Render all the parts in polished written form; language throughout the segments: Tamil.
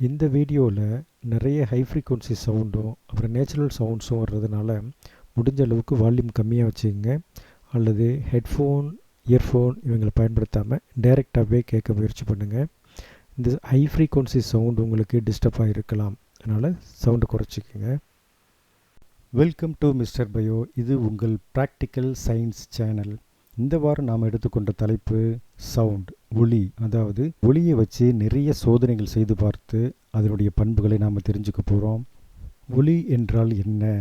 இந்த வீடியோவில் நிறைய ஹை ஃப்ரீக்வன்சி சவுண்டும் அப்புறம் நேச்சுரல் சவுண்ட்ஸும் வர்றதுனால முடிஞ்ச அளவுக்கு வால்யூம் கம்மியாக வச்சுக்கோங்க. அல்லது ஹெட்ஃபோன், இயர்ஃபோன் இவங்களை பயன்படுத்தாமல் டைரெக்டாகவே கேட்க முயற்சி பண்ணுங்கள். இந்த ஹை ஃப்ரீக்வன்சி சவுண்ட் உங்களுக்கு டிஸ்டர்பாக இருக்கலாம், அதனால் சவுண்டை குறைச்சிக்கோங்க. Welcome to mister bio. இது உங்கள் ப்ராக்டிக்கல் சயின்ஸ் சேனல். இந்த வாரம் நாம் எடுத்துக்கொண்ட தலைப்பு சவுண்ட், ஒலி. அதாவது ஒலியை வச்சு நிறைய சோதனைகள் செய்து பார்த்து அதனுடைய பண்புகளை நாம் தெரிஞ்சுக்க போகிறோம். ஒலி என்றால் என்ன?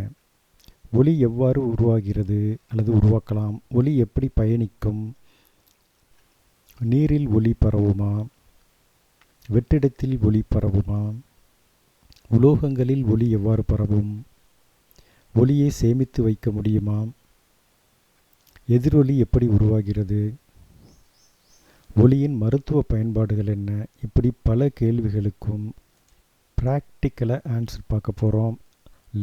ஒலி எவ்வாறு உருவாகிறது அல்லது உருவாக்கலாம்? ஒலி எப்படி பயணிக்கும்? நீரில் ஒலி பரவுமா? வெற்றிடத்தில் ஒலி பரவுமா? உலோகங்களில் ஒலி எவ்வாறு பரவும்? ஒலியை சேமித்து வைக்க முடியுமா? எதிரொலி எப்படி உருவாகிறது? ஒலியின் மருத்துவ பயன்பாடுகள் என்ன? இப்படி பல கேள்விகளுக்கும் ப்ராக்டிக்கலாக ஆன்சர் பார்க்க போகிறோம்.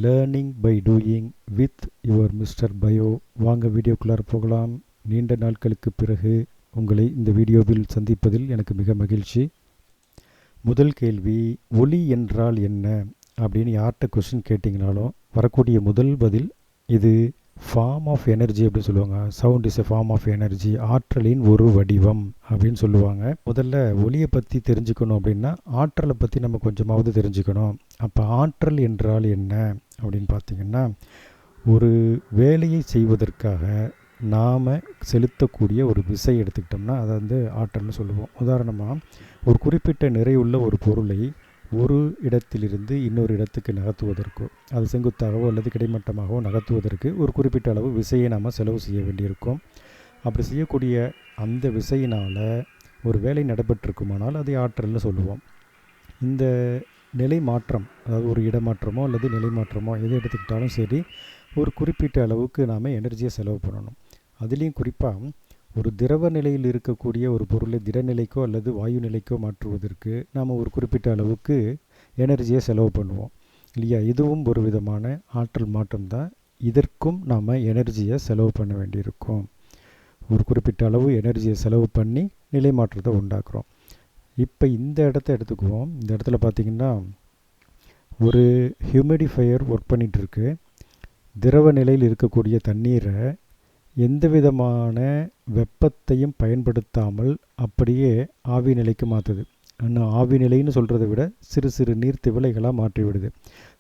Learning by doing with your mister bio. வாங்க வீடியோக்குள்ளார போகலாம். நீண்ட நாட்களுக்கு பிறகு உங்களை இந்த வீடியோவில் சந்திப்பதில் எனக்கு மிக மகிழ்ச்சி. முதல் கேள்வி, ஒலி என்றால் என்ன அப்படின்னு யார்கிட்ட கொஸ்டின் கேட்டிங்கனாலும் வரக்கூடிய முதல் பதில் இது ஃபார்ம் ஆஃப் எனர்ஜி அப்படின்னு சொல்லுவாங்க. Sound is a form of energy, ஆற்றலின் ஒரு வடிவம் அப்படின்னு சொல்லுவாங்க. முதல்ல ஒலியை பற்றி தெரிஞ்சுக்கணும் அப்படின்னா ஆற்றலை பற்றி நம்ம கொஞ்சமாவது தெரிஞ்சுக்கணும். அப்போ ஆற்றல் என்றால் என்ன அப்படின்னு பார்த்திங்கன்னா, ஒரு வேலையை செய்வதற்காக நாம் செலுத்தக்கூடிய ஒரு விசை எடுத்துக்கிட்டோம்னா அதை வந்து ஆற்றல்னு சொல்லுவோம். உதாரணமாக ஒரு குறிப்பிட்ட நிறையுள்ள ஒரு பொருளை ஒரு இடத்திலிருந்து இன்னொரு இடத்துக்கு நகர்த்துவதற்கோ, அது செங்குத்தாகவோ அல்லது கிடைமட்டமாகவோ நகர்த்துவதற்கு ஒரு குறிப்பிட்ட அளவு விசையை நாம் செலவு செய்ய வேண்டியிருக்கும். அப்படி செய்யக்கூடிய அந்த விசையினால் ஒரு வேலை நடைபெற்றிருக்குமானால் அதை ஆற்றல்னு சொல்லுவோம். இந்த நிலை மாற்றம், அதாவது ஒரு இடமாற்றமோ அல்லது நிலை மாற்றமோ எது எடுத்துக்கிட்டாலும் சரி, ஒரு குறிப்பிட்ட அளவுக்கு நாம் எனர்ஜியை செலவு பண்ணணும். அதுலேயும் குறிப்பாக ஒரு திரவ நிலையில் இருக்கக்கூடிய ஒரு பொருளை திடநிலைக்கோ அல்லது வாயு நிலைக்கோ மாற்றுவதற்கு நாம் ஒரு குறிப்பிட்ட அளவுக்கு எனர்ஜியை செலவு பண்ணுவோம் இல்லையா? இதுவும் ஒரு விதமான ஆற்றல் மாற்றம் தான். இதற்கும் நாம் எனர்ஜியை செலவு பண்ண வேண்டியிருக்கும். ஒரு குறிப்பிட்ட அளவு எனர்ஜியை செலவு பண்ணி நிலை மாற்றத்தை உண்டாக்குறோம். இப்போ இந்த இடத்த எடுத்துக்குவோம். இந்த இடத்துல பார்த்திங்கன்னா ஒரு ஹியூமிடிஃபையர் ஒர்க் பண்ணிகிட்ருக்கு. திரவ நிலையில் இருக்கக்கூடிய தண்ணீரை எந்த விதமான வெப்பத்தையும் பயன்படுத்தாமல் அப்படியே ஆவி நிலைக்கு மாற்றுது. ஆனால் ஆவி நிலைன்னு சொல்கிறத விட சிறு சிறு நீர்த்திவளைகளாக மாற்றிவிடுது.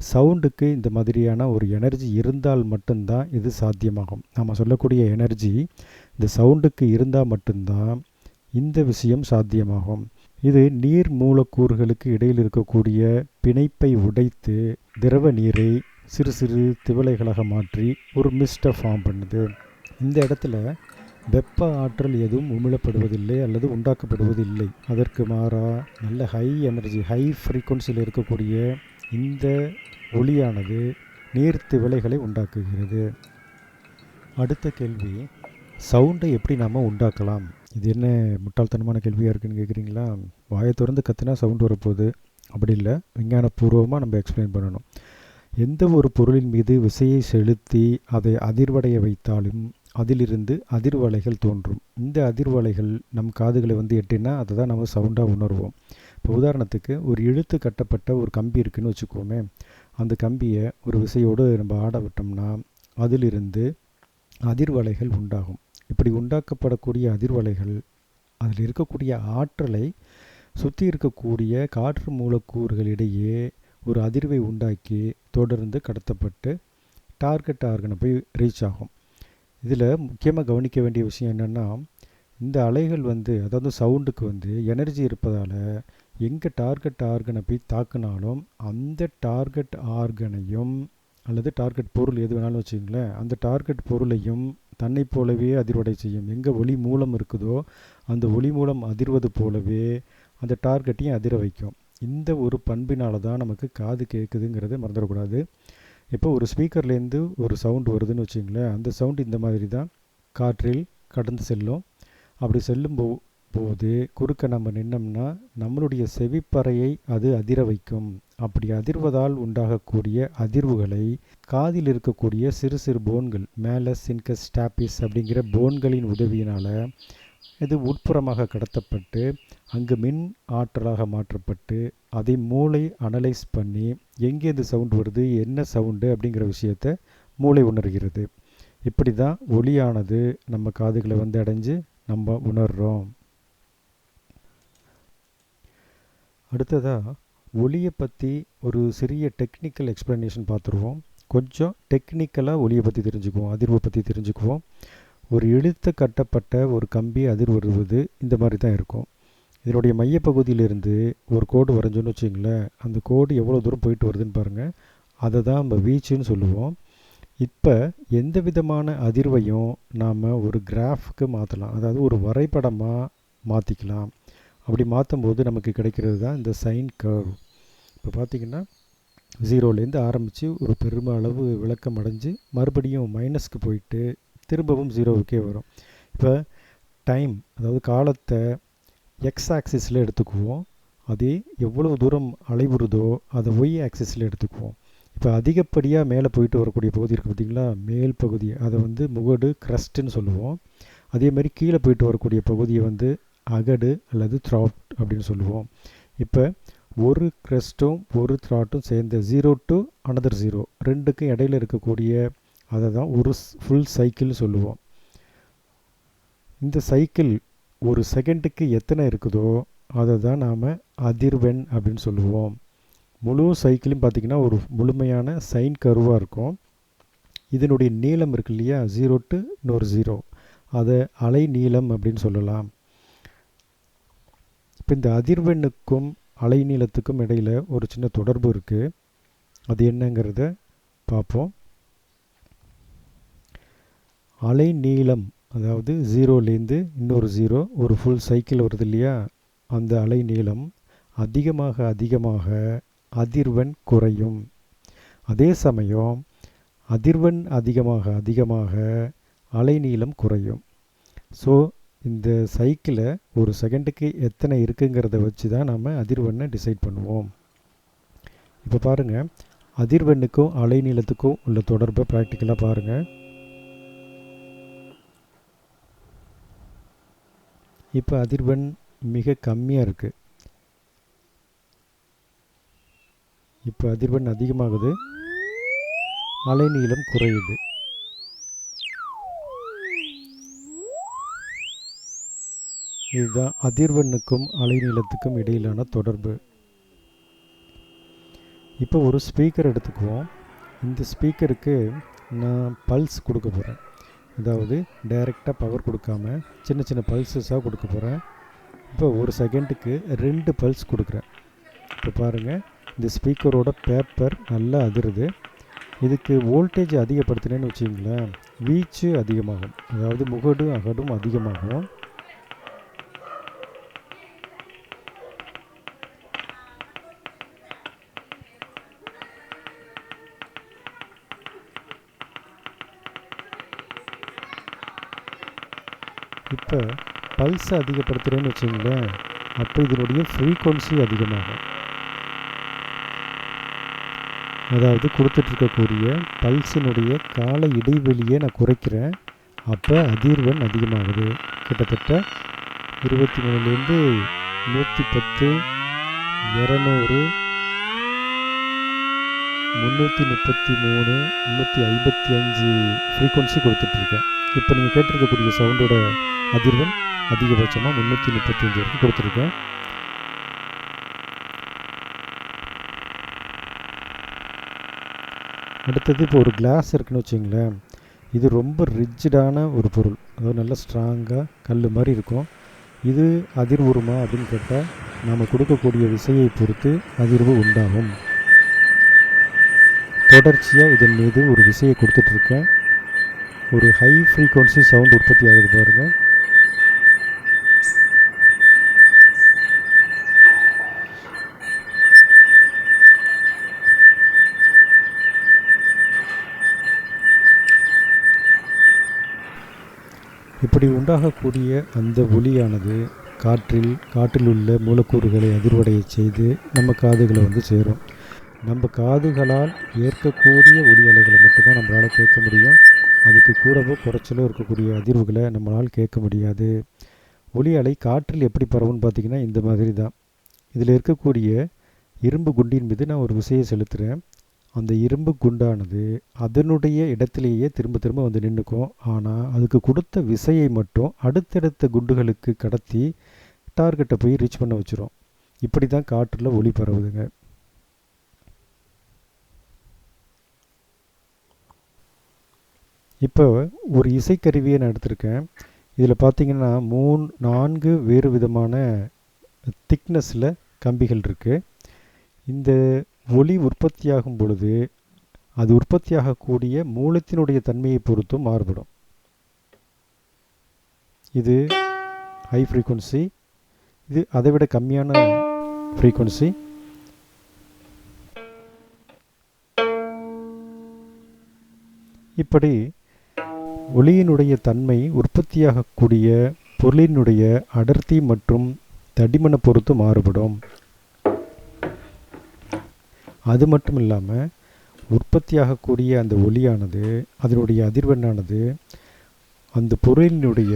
சவுண்டுக்கு இந்த மாதிரியான ஒரு எனர்ஜி இருந்தால் மட்டும்தான் இது சாத்தியமாகும். நாம் சொல்லக்கூடிய எனர்ஜி இந்த சவுண்டுக்கு இருந்தால் மட்டும்தான் இந்த விஷயம் சாத்தியமாகும். இது நீர் மூலக்கூறுகளுக்கு இடையில் இருக்கக்கூடிய பிணைப்பை உடைத்து திரவ நீரை சிறு சிறு திவலைகளாக மாற்றி ஒரு மிஸ்டை ஃபார்ம் பண்ணுது. இந்த இடத்துல வெப்ப ஆற்றல் எதுவும் உமிழப்படுவதில்லை அல்லது உண்டாக்கப்படுவதில்லை. அதற்கு மாறாக நல்ல ஹை எனர்ஜி, ஹை ஃப்ரீக்வன்சியில் இருக்கக்கூடிய இந்த ஒலியானது நீர்த்திவளைகளை உண்டாக்குகிறது. அடுத்த கேள்வி, சவுண்டை எப்படி நாம் உண்டாக்கலாம்? இது என்ன முட்டாள்தனமான கேள்வியாக இருக்குதுன்னு கேட்குறீங்களா? வாயை திறந்து கத்தினா சவுண்டு வரப்போகுது. அப்படி இல்லை, விஞ்ஞானபூர்வமாக நம்ம எக்ஸ்பிளைன் பண்ணணும். எந்த ஒரு பொருளின் மீது விசையை செலுத்தி அதை அதிர்வடைய வைத்தாலும் அதிலிருந்து அதிர்வலைகள் தோன்றும். இந்த அதிர்வலைகள் நம் காதுகளை வந்து எட்டினா அதை தான் நம்ம சவுண்டாக உணர்வோம். இப்போ உதாரணத்துக்கு ஒரு இழுத்து கட்டப்பட்ட ஒரு கம்பி இருக்குதுன்னு வச்சுக்கோமே. அந்த கம்பியை ஒரு விசையோடு நம்ம ஆட விட்டோம்னா அதிலிருந்து அதிர்வலைகள் உண்டாகும். இப்படி உண்டாக்கப்படக்கூடிய அதிர்வலைகள் அதில் இருக்கக்கூடிய ஆற்றலை சுற்றி இருக்கக்கூடிய காற்று மூலக்கூறுகளிடையே ஒரு அதிர்வை உண்டாக்கி தொடர்ந்து கடத்தப்பட்டு டார்கெட் ஆர்கனை போய் ரீச் ஆகும். இதில் முக்கியமாக கவனிக்க வேண்டிய விஷயம் என்னென்னா, இந்த அலைகள் வந்து அதாவது சவுண்டுக்கு வந்து எனர்ஜி இருப்பதால் எங்கே டார்கெட் ஆர்கனை போய் தாக்குனாலும் அந்த டார்கெட் ஆர்கனையும் அல்லது டார்கெட் பொருள் எது வேணாலும் வச்சுங்களேன், அந்த டார்கெட் பொருளையும் தன்னை போலவே அதிர்வடை செய்யும். எங்கே ஒளி மூலம் இருக்குதோ அந்த ஒளி மூலம் அதிர்வது போலவே அந்த டார்கெட்டையும் அதிர வைக்கும். இந்த ஒரு பண்பினால தான் நமக்கு காது கேட்குதுங்கிறத மறந்துடக்கூடாது. இப்போ ஒரு ஸ்பீக்கர்லேருந்து ஒரு சவுண்டு வருதுன்னு வச்சுங்களேன், அந்த சவுண்டு இந்த மாதிரி தான் காற்றில் கடந்து செல்லும். அப்படி செல்லும் போது குறுக்க நம்ம நின்னோம்னா நம்மளுடைய செவிப்பறையை அது அதிர வைக்கும். அப்படி அதிர்வதால் உண்டாகக்கூடிய அதிர்வுகளை காதில் இருக்கக்கூடிய சிறு சிறு போன்கள், மேலஸ், சின்கஸ், ஸ்டாப்பிஸ் அப்படிங்கிற போன்களின் உதவியினால் இது உட்புறமாக கடத்தப்பட்டு அங்கு மின் ஆற்றலாக மாற்றப்பட்டு அதை மூளை அனலைஸ் பண்ணி எங்கே இந்த சவுண்ட் வருது, என்ன சவுண்டு அப்படிங்கிற விஷயத்தை மூளை உணர்கிறது. இப்படி தான் ஒலியானது நம்ம காதுகளை வந்து அடைஞ்சு நம்ம உணர்கிறோம். அடுத்ததாக ஒலியை பற்றி ஒரு சிறிய டெக்னிக்கல் எக்ஸ்ப்ளனேஷன் பார்த்துருவோம். கொஞ்சம் டெக்னிக்கலாக ஒலியை பற்றி தெரிஞ்சுக்குவோம், அதிர்வை பற்றி தெரிஞ்சுக்குவோம். ஒரு இழுத்து கட்டப்பட்ட ஒரு கம்பி அதிர் வருவது இந்த மாதிரி தான் இருக்கும். இதனுடைய மையப்பகுதியிலிருந்து ஒரு கோடு வரைஞ்சோன்னு வச்சிங்களேன், அந்த கோடு எவ்வளோ தூரம் போயிட்டு வருதுன்னு பாருங்கள். அதை தான் நம்ம வீச்சுன்னு சொல்லுவோம். இப்போ எந்த விதமான அதிர்வையும் நாம் ஒரு கிராஃப்க்கு மாற்றலாம், அதாவது ஒரு வரைபடமாக மாற்றிக்கலாம். அப்படி மாற்றும் போது நமக்கு கிடைக்கிறது தான் இந்த சைன் கர்வ். இப்போ பார்த்திங்கன்னா 0லேருந்து ஆரம்பித்து ஒரு பெருமளவு விளக்கம் அடைஞ்சு மறுபடியும் மைனஸ்க்கு போயிட்டு திரும்பவும் 0வுக்கே வரும். இப்போ டைம், அதாவது காலத்தை எக்ஸ் ஆக்சிஸில் எடுத்துக்குவோம். அதே எவ்வளோ தூரம் அலைவுறுதோ அதை ஒய் ஆக்சிஸில் எடுத்துக்குவோம். இப்போ அதிகப்படியாக மேலே போயிட்டு வரக்கூடிய பகுதி இருக்குது பார்த்திங்களா, மேல் பகுதி, அதை வந்து முகடு க்ரஸ்ட்டுன்னு சொல்லுவோம். அதே மாதிரி கீழே போயிட்டு வரக்கூடிய பகுதியை வந்து அகடு அல்லது த்ராட் அப்படின்னு சொல்லுவோம். இப்போ ஒரு க்ரஸ்ட்டும் ஒரு த்ராட்டும் சேர்ந்த 0 to another 0 ரெண்டுக்கும் இடையில் இருக்கக்கூடிய அதை தான் ஒரு ஃபுல் சைக்கிள்னு சொல்லுவோம். இந்த சைக்கிள் ஒரு செகண்டுக்கு எத்தனை இருக்குதோ அதை தான் நாம் அதிர்வெண் அப்படின்னு சொல்லுவோம். முழு சைக்கிளும் பார்த்திங்கன்னா ஒரு முழுமையான சைன் கர்வாக இருக்கும். இதனுடைய நீளம் இருக்கு இல்லையா, 0 to இன்னொரு 0, அதை அலை நீளம் அப்படின்னு சொல்லலாம். இப்போ இந்த அதிர்வெண்ணுக்கும் அலை நீளத்துக்கும் இடையில் ஒரு சின்ன தொடர்பு இருக்குது. அது என்னங்கிறத பார்ப்போம். அலை நீளம், அதாவது 0லேருந்து இன்னொரு 0 ஒரு ஃபுல் சைக்கிள் வருது இல்லையா, அந்த அலை நீளம் அதிகமாக அதிகமாக அதிர்வெண் குறையும். அதே சமயம் அதிர்வெண் அதிகமாக அதிகமாக அலைநீளம் குறையும். ஸோ இந்த சைக்கிளை ஒரு செகண்டுக்கு எத்தனை இருக்குங்கிறத வச்சு தான் நம்ம அதிர்வெண்ணை டிசைட் பண்ணுவோம். இப்போ பாருங்கள், அதிர்வெண்ணுக்கும் அலைநீளத்துக்கும் உள்ள தொடர்பை ப்ராக்டிக்கலாக பாருங்கள். இப்போ அதிர்வெண் மிக கம்மியாக இருக்குது. இப்போ அதிர்வெண் அதிகமாகுது, அலைநீளம் குறையுது. இதுதான் அதிர்வெண்ணுக்கும் அலைநீளத்துக்கும் இடையிலான தொடர்பு. இப்போ ஒரு ஸ்பீக்கர் எடுத்துக்குவோம். இந்த ஸ்பீக்கருக்கு நான் பல்ஸ் கொடுக்க போகிறேன். அதாவது டைரெக்டாக பவர் கொடுக்காம சின்ன சின்ன பல்ஸஸாக கொடுக்க போகிறேன். இப்போ ஒரு செகண்டுக்கு 2 பல்ஸ் கொடுக்குறேன். இப்போ பாருங்கள், இந்த ஸ்பீக்கரோட பேப்பர் நல்லா அதிருது. இதுக்கு வோல்டேஜ் அதிகப்படுத்தினேன்னு வச்சிங்களேன், வீச்சு அதிகமாகும், அதாவது முகடும் அகடும் அதிகமாகும். இப்போ பல்ஸை அதிகப்படுத்துகிறேன்னு வச்சிங்களேன், அப்போ இதனுடைய ஃப்ரீக்வன்சி அதிகமாகும். அதாவது கொடுத்துட்ருக்கக்கூடிய பல்ஸினுடைய கால இடைவெளியை நான் குறைக்கிறேன். அப்போ அதிர்வெண் அதிகமாகுது. கிட்டத்தட்ட 23லேருந்து 110, 200, 333, 355 ஃப்ரீக்வன்சி கொடுத்துட்ருக்கேன். இப்போ நீங்கள் கேட்டிருக்கக்கூடிய சவுண்டோட அதிர்வெண் அதிகபட்சமாக 335 வரைக்கும் கொடுத்துருக்கேன். அடுத்தது இப்போ ஒரு கிளாஸ் இருக்குன்னு வச்சிங்களேன், இது ரொம்ப ரிஜிடான ஒரு பொருள், அதாவது நல்லா ஸ்ட்ராங்காக கல் மாதிரி இருக்கும். இது அதிர்வுறுமா அப்படின்னு கேட்டால் நாம் கொடுக்கக்கூடிய விசையை பொறுத்து அதிர்வு உண்டாகும். தொடர்ச்சியாக இதன் மீது ஒரு விசையை கொடுத்துட்ருக்கேன். ஒரு ஹை ஃப்ரீக்வன்சி சவுண்ட் உற்பத்தி ஆகுது பாருங்கள். இப்படி உண்டாகக்கூடிய அந்த ஒலியானது காற்றில் உள்ள மூலக்கூறுகளை அதிர்வடைய செய்து நம்ம காதுகளை வந்து சேரும். நம்ம காதுகளால் ஏற்கக்கூடிய ஒலி அலைகளை மட்டும்தான் நம்மளால் கேட்க முடியும். அதுக்கு கூடவோ குறைச்சலோ இருக்கக்கூடிய அதிர்வுகளை நம்மளால் கேட்க முடியாது. ஒலி அலை காற்றில் எப்படி பரவும்னு பார்த்திங்கன்னா இந்த மாதிரி தான். இதில் இருக்கக்கூடிய இரும்பு குண்டின் மீது நான் ஒரு விசையை செலுத்துகிறேன். அந்த இரும்பு குண்டானது அதனுடைய இடத்திலேயே திரும்ப திரும்ப வந்து நின்றுக்கும். ஆனால் அதுக்கு கொடுத்த விசையை மட்டும் அடுத்தடுத்த குண்டுகளுக்கு கடத்தி டார்கெட்டை போய் ரீச் பண்ண வச்சிரும். இப்படி தான் காற்றில் ஒலி பரவுதுங்க. இப்போ ஒரு இசைக்கருவியை நான் எடுத்திருக்கேன். இதில் பார்த்திங்கன்னா 4 வேறு விதமான திக்னஸில் கம்பிகள் இருக்குது. இந்த ஒலி உற்பத்தியாகும் பொழுது அது உற்பத்தியாகக்கூடிய மூலத்தினுடைய தன்மையை பொறுத்தும் மாறுபடும். இது ஹை ஃப்ரீக்குவன்சி, இது அதை விட கம்மியான ஃப்ரீக்குவன்சி. இப்படி ஒலியினுடைய தன்மை உற்பத்தியாகக்கூடிய பொருளினுடைய அடர்த்தி மற்றும் தடிமனை பொறுத்து மாறுபடும். அது மட்டும் இல்லாமல் உற்பத்தியாகக்கூடிய அந்த ஒலியானது அதனுடைய அதிர்வெண்ணானது அந்த பொருளினுடைய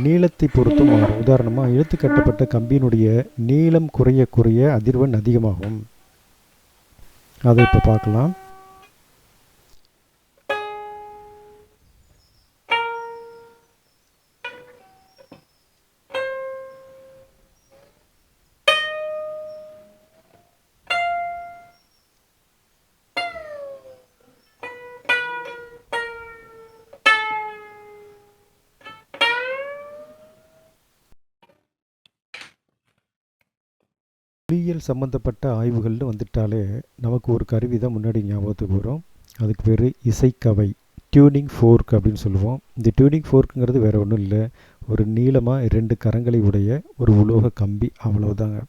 நீளத்தை பொறுத்து மாறும். உதாரணமாக இழுத்து கட்டப்பட்ட கம்பியினுடைய நீளம் குறைய குறைய அதிர்வெண் அதிகமாகும். அதை இப்போ பார்க்கலாம். ஒலியியல் சம்மந்தப்பட்ட ஆய்வுகள்னு வந்துட்டாலே நமக்கு ஒரு கருவி தான் முன்னாடி ஞாபகத்துக்கு வரும். அதுக்கு பேர் இசைக்கவை, டியூனிங் ஃபோர்க் அப்படின்னு சொல்லுவோம். இந்த டியூனிங் ஃபோர்க்குங்கிறது வேறு ஒன்றும் இல்லை, ஒரு நீளமாக 2 கரங்களை உடைய ஒரு உலோக கம்பி, அவ்வளவுதாங்க.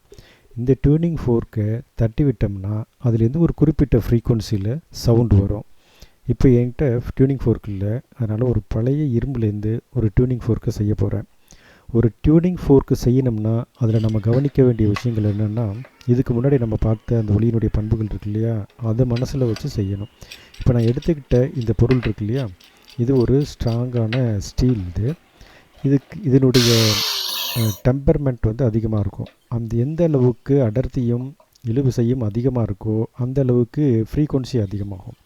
இந்த டியூனிங் ஃபோர்க்கை தட்டி விட்டோம்னா அதுலேருந்து ஒரு குறிப்பிட்ட ஃப்ரீக்குவன்சியில் சவுண்டு வரும். இப்போ என்கிட்ட டியூனிங் ஃபோர்க் இல்லை, அதனால் ஒரு பழைய இரும்புலேருந்து ஒரு டியூனிங் ஃபோர்க்கை செய்ய போகிறேன். ஒரு டியூனிங் ஃபோர்க்கு செய்யணும்னா அதில் நம்ம கவனிக்க வேண்டிய விஷயங்கள் என்னென்னா, இதுக்கு முன்னாடி நம்ம பார்த்த அந்த ஒலியினுடைய பண்புகள் இருக்கு இல்லையா, அதை மனசில் வச்சு செய்யணும். இப்போ நான் எடுத்துக்கிட்ட இந்த பொருள் இருக்கு இல்லையா, இது ஒரு ஸ்ட்ராங்கான ஸ்டீல். இதனுடைய டெம்பர்மெண்ட் வந்து அதிகமாக இருக்கும். அந்த எந்த அளவுக்கு அடர்த்தியும் இழுவிசையும் அதிகமாக இருக்கோ அந்த அளவுக்கு ஃப்ரீக்குவன்சி அதிகமாகும்.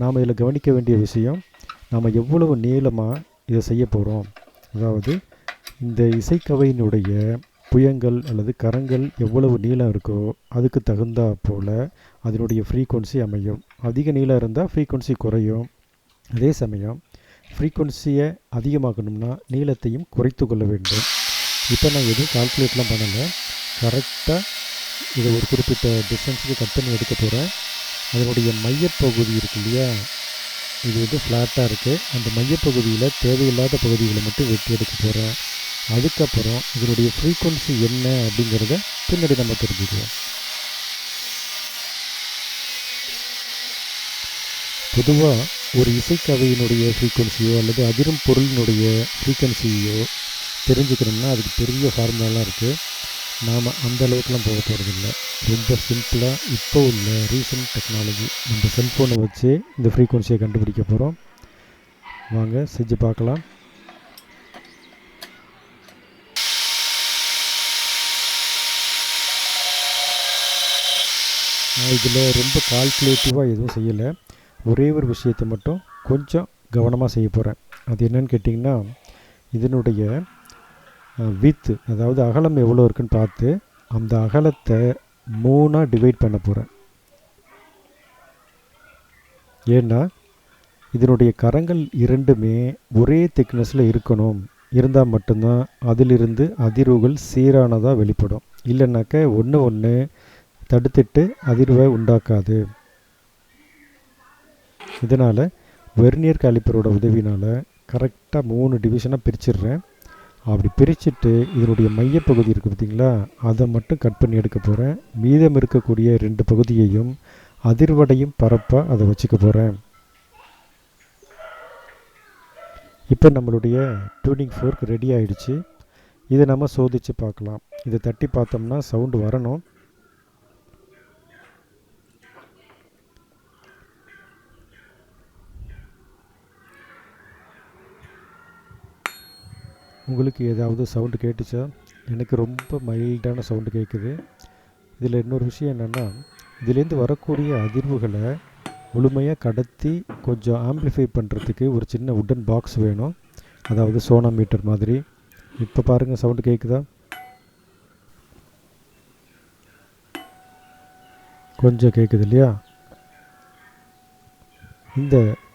நாம் இதில் கவனிக்க வேண்டிய விஷயம், நாம் எவ்வளவு நீளமாக இதை செய்ய போகிறோம், அதாவது இந்த இசைக்கவையினுடைய புயங்கள் அல்லது கரங்கள் எவ்வளவு நீளம் இருக்கோ அதுக்கு தகுந்தா போல் அதனுடைய ஃப்ரீக்குவன்சி அமையும். அதிக நீளம் இருந்தால் ஃப்ரீக்குவன்சி குறையும். அதே சமயம் ஃப்ரீக்குவன்சியை அதிகமாக்கணும்னா நீளத்தையும் குறைத்து கொள்ள வேண்டும். இப்போ நான் எதுவும் கால்குலேட்லாம் பண்ணலை, கரெக்டாக இதை ஒரு குறிப்பிட்ட டிஸ்டன்ஸுக்கு கட் பண்ணி எடுக்க போகிறேன். அதனுடைய மையப்பகுதி இருக்கு இல்லையா, இது வந்து ஃப்ளாட்டாக இருக்குது. அந்த மையப்பகுதியில் தேவையில்லாத பகுதிகளை மட்டும் வெட்டி எடுக்க போகிறேன். அதுக்கப்புறம் இதனுடைய ஃப்ரீக்குவன்சி என்ன அப்படிங்கிறத பின்னாடி நம்ம தெரிஞ்சுக்குவோம். பொதுவாக ஒரு இசைக்கவையினுடைய ஃப்ரீக்குவன்சியோ அல்லது அதிரும் பொருளினுடைய ஃப்ரீக்குவன்சியோ தெரிஞ்சுக்கணும்னா அதுக்கு பெரிய ஃபார்முலாலாம் இருக்குது. நாம் அந்த அளவுக்குலாம் போக போகிறதில்ல. ரொம்ப சிம்பிளாக இப்போ உள்ள ரீசன்ட் டெக்னாலஜி நம்ம செல்ஃபோனை வச்சு இந்த ஃப்ரீக்குவன்சியை கண்டுபிடிக்க போகிறோம். வாங்க செஞ்சு பார்க்கலாம். நான் இதில் ரொம்ப கால்குலேட்டிவாக எதுவும் செய்யலை. ஒரே ஒரு விஷயத்தை மட்டும் கொஞ்சம் கவனமாக செய்ய போகிறேன். அது என்னன்னு கேட்டிங்கன்னா, இதனுடைய வித்து, அதாவது அகலம் எவ்வளோ இருக்குன்னு பார்த்து அந்த அகலத்தை 3ஆக டிவைட் பண்ண போகிறேன். ஏன்னா இதனுடைய கரங்கள் இரண்டுமே ஒரே திக்னஸில் இருக்கணும், இருந்தால் மட்டும்தான் அதிலிருந்து அதிர்வுகள் சீரானதாக வெளிப்படும். இல்லைன்னாக்க ஒன்று தடுத்துட்டு அதிர்வை உண்டாக்காது. இதனால் வெர்னியர் காலிப்பரோட உதவினால் கரெக்டாக 3 டிவிஷனாக பிரிச்சிடுறேன். அப்படி பிரிச்சுட்டு இதனுடைய மையப்பகுதி இருக்குது பார்த்திங்களா, அதை மட்டும் கட் பண்ணி எடுக்க போகிறேன். மீதம் இருக்கக்கூடிய 2 பகுதியையும் அதிர்வடையும் பரப்பாக அதை வச்சுக்க போகிறேன். இப்போ நம்மளுடைய டியூனிங் ஃபோர்க் ரெடி ஆகிடுச்சு. இதை நம்ம சோதித்து பார்க்கலாம். இதை தட்டி பார்த்தோம்னா சவுண்டு வரணும். உங்களுக்கு ஏதாவது சவுண்டு கேட்டுச்சா? எனக்கு ரொம்ப மைல்டான சவுண்டு கேட்குது. இதில் இன்னொரு விஷயம் என்னென்னா, இதிலேருந்து வரக்கூடிய அதிர்வுகளை முழுமையாக கடத்தி கொஞ்சம் ஆம்ப்ளிஃபை பண்ணுறதுக்கு ஒரு சின்ன உட்டன் பாக்ஸ் வேணும். அதாவது சோனாமீட்டர் மாதிரி. இப்போ பாருங்கள், சவுண்டு கேட்குதா? கொஞ்சம் கேட்குது இல்லையா?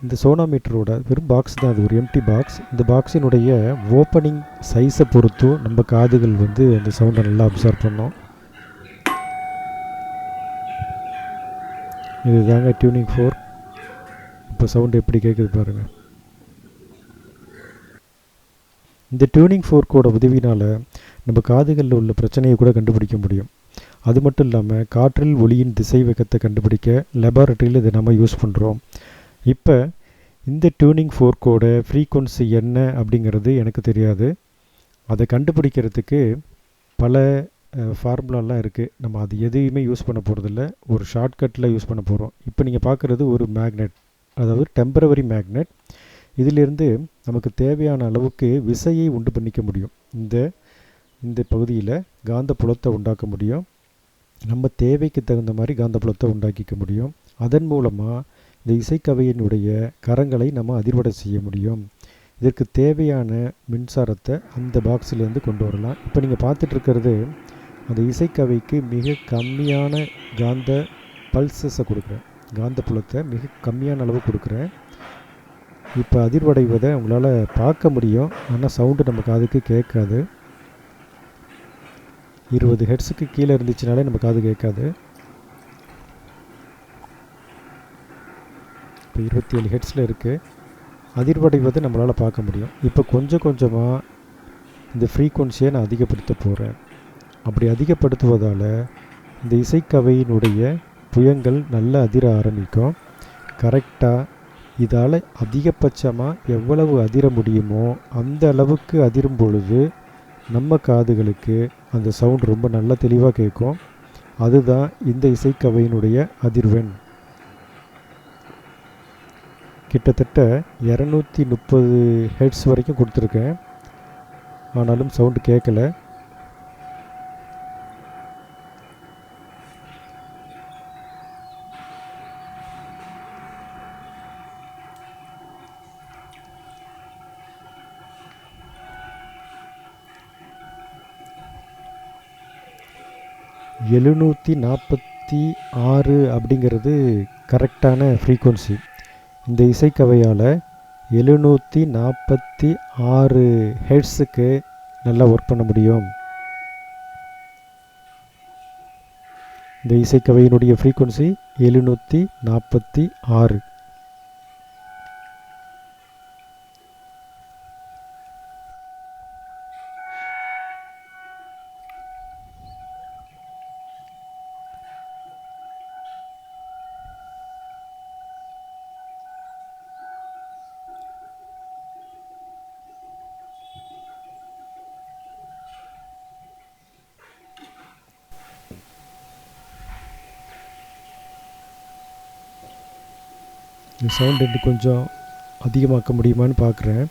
இந்த சோனாமீட்டரோட வெறும் பாக்ஸ் தான், அது ஒரு எம்டி பாக்ஸ். இந்த பாக்ஸினுடைய ஓப்பனிங் சைஸை பொறுத்தும் நம்ம காதுகள் வந்து அந்த சவுண்டை நல்லா அப்சர்வ் பண்ணோம். இது தாங்க டியூனிங் ஃபோர்க். இப்போ சவுண்டு எப்படி கேட்குது பாருங்கள். இந்த டியூனிங் ஃபோர்க்கோட உதவினால் நம்ம காதுகளில் உள்ள பிரச்சனையை கூட கண்டுபிடிக்க முடியும். அது மட்டும் இல்லாமல் காற்றில் ஒளியின் திசை வேகத்தை கண்டுபிடிக்க லெபார்ட்டரியில் இதை நம்ம யூஸ் பண்ணுறோம். இப்போ இந்த டியூனிங் ஃபோர்க்கோட ஃப்ரீக்வன்சி என்ன அப்படிங்கிறது எனக்கு தெரியாது. அதை கண்டுபிடிக்கிறதுக்கு பல ஃபார்முலாலாம் இருக்குது. நம்ம அது எதையுமே யூஸ் பண்ண போகிறதில்ல, ஒரு ஷார்ட்கட்டில் யூஸ் பண்ண போகிறோம். இப்போ நீங்கள் பார்க்குறது ஒரு மேக்னெட், அதாவது டெம்பரவரி மேக்னெட். இதிலிருந்து நமக்கு தேவையான அளவுக்கு விசையை உண்டு பண்ணிக்க முடியும். இந்த பகுதியில் காந்த புலத்தை உண்டாக்க முடியும். நம்ம தேவைக்கு தகுந்த மாதிரி காந்த புலத்தை உண்டாக்கிக்க முடியும். அதன் மூலமாக இந்த இசைக்கவையினுடைய கரங்களை நம்ம அதிர்வடை செய்ய முடியும். இதற்கு தேவையான மின்சாரத்தை அந்த பாக்ஸிலேருந்து கொண்டு வரலாம். இப்போ நீங்கள் பார்த்துட்ருக்கிறது அந்த இசைக்கவைக்கு மிக கம்மியான காந்த பல்சஸை கொடுக்குறேன், காந்த புலத்தை மிக கம்மியான அளவு கொடுக்குறேன். இப்போ அதிர்வடைவதை உங்களால் பார்க்க முடியும், ஆனால் சவுண்டு நம்ம காதுக்கு கேட்காது. 20 ஹெர்ட்ஸுக்கு கீழே இருந்துச்சுனாலே நம்ம காது கேட்காது. இப்போ 27 ஹெர்ட்ஸில் இருக்குது. அதிர்வடைவதை நம்மளால் பார்க்க முடியும். இப்போ கொஞ்சம் கொஞ்சமாக இந்த ஃப்ரீக்வன்சியை நான் அதிகப்படுத்த போகிறேன். அப்படி அதிகப்படுத்துவதால் இந்த இசைக்கவையினுடைய புயங்கள் நல்லா அதிர ஆரம்பிக்கும். கரெக்டாக இதால் அதிகபட்சமாக எவ்வளவு அதிர முடியுமோ அந்த அளவுக்கு அதிரும் பொழுது நம்ம காதுகளுக்கு அந்த சவுண்ட் ரொம்ப நல்ல தெளிவாக கேட்கும். அதுதான் இந்த இசைக்கவையினுடைய அதிர்வெண். கிட்டத்தட்ட 230 ஹெர்ட்ஸ் வரைக்கும் கொடுத்துருக்கேன், ஆனாலும் சவுண்டு கேட்கல. எழுநூற்றி 46 அப்படிங்கிறது கரெக்டான ஃப்ரீக்வன்சி. இந்த இசைக்கவையால் 746 ஹெர்ட்ஸுக்கு நல்லா ஒர்க் பண்ண முடியும். இந்த இசைக்கவையினுடைய ஃப்ரீக்வன்சி 746. இந்த சவுண்ட் இன்னும் கொஞ்சம் அதிகமாக்க முடியுமான்னு பார்க்குறேன்.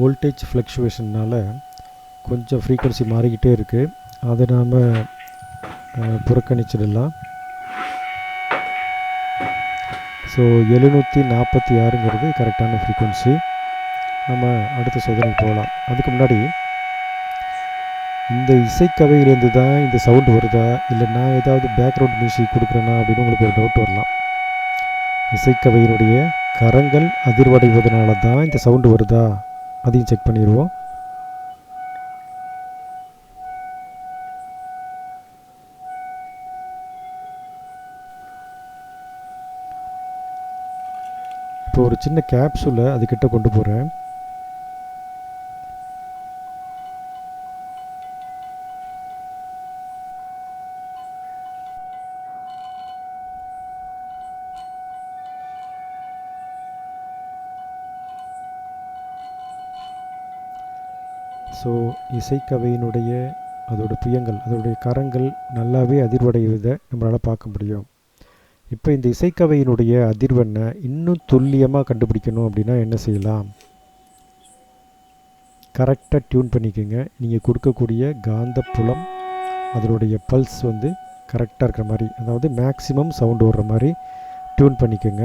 வோல்டேஜ் ஃப்ளக்சுவேஷன்னால் கொஞ்சம் ஃப்ரீக்வன்சி மாறிக்கிட்டே இருக்குது. அதை நாம் புறக்கணிச்சிடலாம். ஸோ 746ங்கிறது கரெக்டான ஃப்ரீக்வன்சி. நம்ம அடுத்த சோதனைக்கு போகலாம். அதுக்கு முன்னாடி இந்த இசைக்கவையிலேருந்து தான் இந்த சவுண்டு வருதா, இல்லை நான் ஏதாவது பேக்ரவுண்ட் மியூசிக் கொடுக்குறேன்னா அப்படின்னு உங்களுக்கு ஒரு டவுட் வரலாம். இசைக்கவையினுடைய கரங்கள் அதிர்வடைவதனால தான் இந்த சவுண்டு வருதா, அதையும் செக் பண்ணிடுவோம். இப்போ ஒரு சின்ன கேப்சூலை அதுக்கிட்ட கொண்டு போகிறேன். ஸோ இசைக்கவையினுடைய அதோட புயங்கள், அதோடைய கரங்கள் நல்லாவே அதிர்வடைவதை நம்மளால் பார்க்க முடியும். இப்போ இந்த இசைக்கவையினுடைய அதிர்வெண்ணை இன்னும் துல்லியமாக கண்டுபிடிக்கணும் அப்படின்னா என்ன செய்யலாம்? கரெக்டாக டியூன் பண்ணிக்கோங்க. நீங்கள் கொடுக்கக்கூடிய காந்தப்புலம் அதனுடைய பல்ஸ் வந்து கரெக்டாக இருக்கிற மாதிரி, அதாவது மேக்ஸிமம் சவுண்டு வர்ற மாதிரி டியூன் பண்ணிக்கோங்க.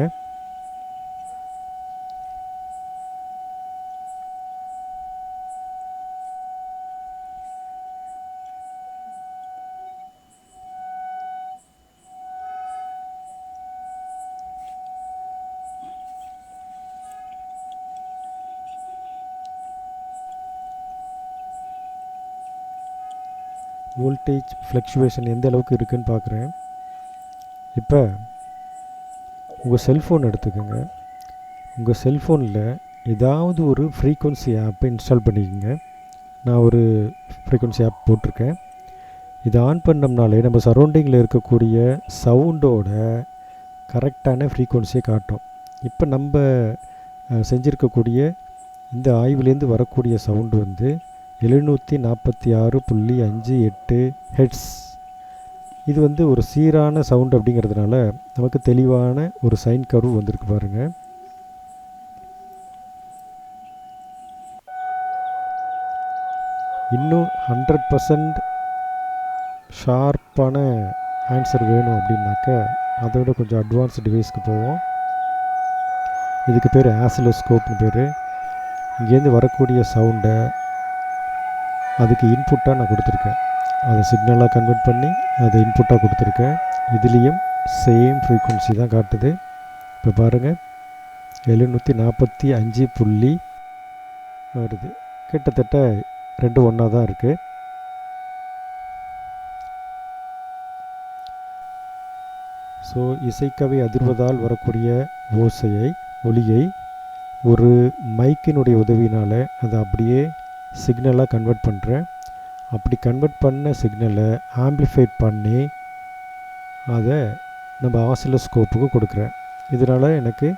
வோல்டேஜ் ஃப்ளக்சுவேஷன் எந்த அளவுக்கு இருக்குதுன்னு பார்க்குறேன். இப்போ உங்கள் செல்ஃபோன் எடுத்துக்கோங்க. உங்கள் செல்ஃபோனில் ஏதாவது ஒரு ஃப்ரீக்வன்சி ஆப்பை இன்ஸ்டால் பண்ணிக்கோங்க. நான் ஒரு ஃப்ரீக்வன்சி ஆப் போட்டிருக்கேன். இதை ஆன் பண்ணோம்னாலே நம்ம சரௌண்டிங்கில் இருக்கக்கூடிய சவுண்டோட கரெக்டான ஃப்ரீக்வன்சியை காட்டும். இப்போ நம்ம செஞ்சுருக்கக்கூடிய இந்த ஆய்வுலேருந்து வரக்கூடிய சவுண்டு வந்து 746.58 ஹெட்ஸ். இது வந்து ஒரு சீரான சவுண்ட் அப்படிங்கிறதுனால நமக்கு தெளிவான ஒரு சைன் கர்வ் வந்திருக்கு பாருங்கள். இன்னும் 100% ஷார்ப்பான ஆன்சர் வேணும் அப்படின்னாக்க அதோட கொஞ்சம் அட்வான்ஸ் டிவைஸ்க்கு போவோம். இதுக்கு பேர் ஆசிலோஸ்கோப்னு பேர். இங்கேருந்து வரக்கூடிய சவுண்டை அதுக்கு இன்புட்டாக நான் கொடுத்துருக்கேன். அதை சிக்னலாக கன்வெர்ட் பண்ணி அதை இன்புட்டாக கொடுத்துருக்கேன். இதுலேயும் சேம் ஃப்ரீக்குவன்சி தான் காட்டுது. இப்போ பாருங்கள் 745 வருது. கிட்டத்தட்ட ரெண்டு ஒன்றா தான் இருக்குது. ஸோ இசைக்கவை அதிர்வதால் வரக்கூடிய ஒலியை ஒரு மைக்கினுடைய உதவினால் அதை அப்படியே சிக்னலாக கன்வெர்ட் பண்ணுறேன். அப்படி கன்வெர்ட் பண்ண சிக்னலை ஆம்பிளிஃபை பண்ணி அதை நம்ம ஆசிலோஸ்கோப்புக்கு கொடுக்குறேன். இதனால் எனக்கு